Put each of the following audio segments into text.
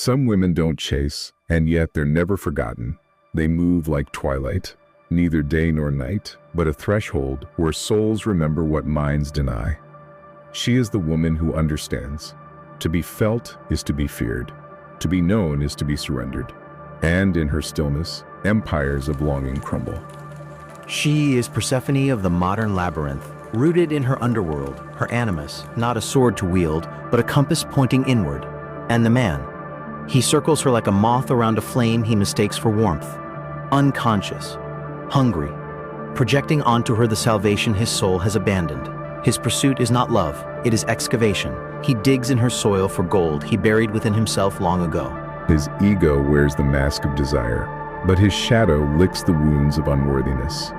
Some women don't chase, and yet they're never forgotten. They move like twilight, neither day nor night, but a threshold where souls remember what minds deny. She is the woman who understands. To be felt is to be feared. To be known is to be surrendered. And in her stillness, empires of longing crumble. She is Persephone of the modern labyrinth, rooted in her underworld, her animus, not a sword to wield, but a compass pointing inward. And the man, he circles her like a moth around a flame he mistakes for warmth. Unconscious, hungry, projecting onto her the salvation his soul has abandoned. His pursuit is not love, it is excavation. He digs in her soil for gold he buried within himself long ago. His ego wears the mask of desire, but his shadow licks the wounds of unworthiness.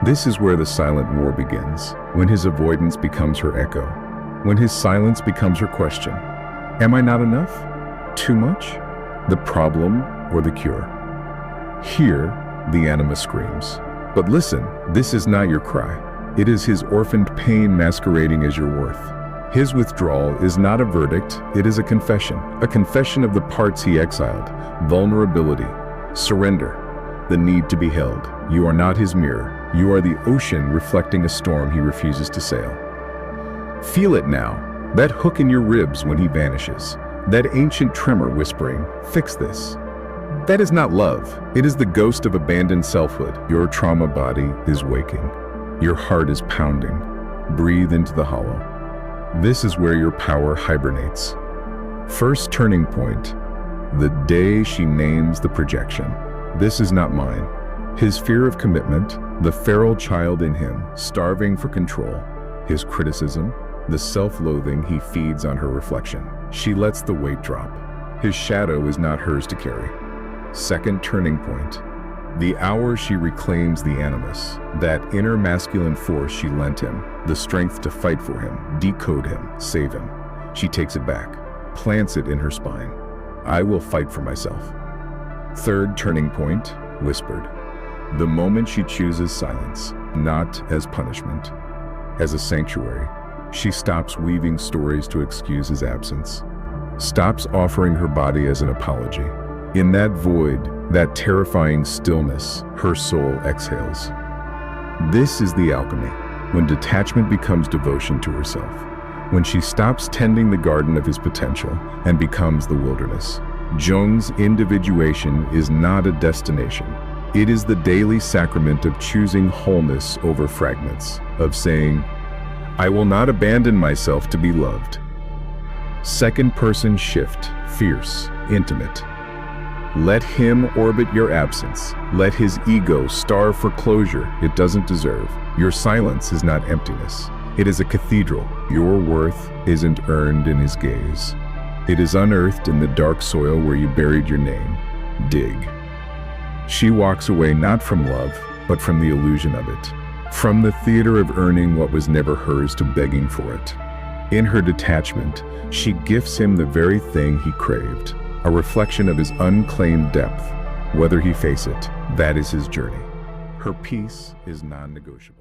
This is where the silent war begins, when his avoidance becomes her echo, when his silence becomes her question. Am I not enough? Too much? The problem or the cure? Here, the anima screams. But listen, this is not your cry. It is his orphaned pain masquerading as your worth. His withdrawal is not a verdict, it is a confession of the parts he exiled, vulnerability, surrender, the need to be held. You are not his mirror. You are the ocean reflecting a storm he refuses to sail. Feel it now, that hook in your ribs when he vanishes, that ancient tremor whispering, fix this. That is not love. It is the ghost of abandoned selfhood. Your trauma body is waking. Your heart is pounding. Breathe into the hollow. This is where your power hibernates. First turning point, the day she names the projection. This is not mine. His fear of commitment, the feral child in him, starving for control. His criticism, the self-loathing he feeds on her reflection. She lets the weight drop. His shadow is not hers to carry. Second turning point, the hour she reclaims the animus, that inner masculine force she lent him, the strength to fight for him, decode him, save him. She takes it back, plants it in her spine. I will fight for myself. Third turning point, whispered. The moment she chooses silence, not as punishment, as a sanctuary. She stops weaving stories to excuse his absence, stops offering her body as an apology. In that void, that terrifying stillness, her soul exhales. This is the alchemy, when detachment becomes devotion to herself, when she stops tending the garden of his potential and becomes the wilderness. Jung's individuation is not a destination. It is the daily sacrament of choosing wholeness over fragments, of saying, I will not abandon myself to be loved. Second person shift, fierce, intimate. Let him orbit your absence. Let his ego starve for closure it doesn't deserve. Your silence is not emptiness. It is a cathedral. Your worth isn't earned in his gaze. It is unearthed in the dark soil where you buried your name. Dig. She walks away not from love, but from the illusion of it. From the theater of earning what was never hers to begging for it. In her detachment, she gifts him the very thing he craved, a reflection of his unclaimed depth. Whether he face it, that is his journey. Her peace is non-negotiable.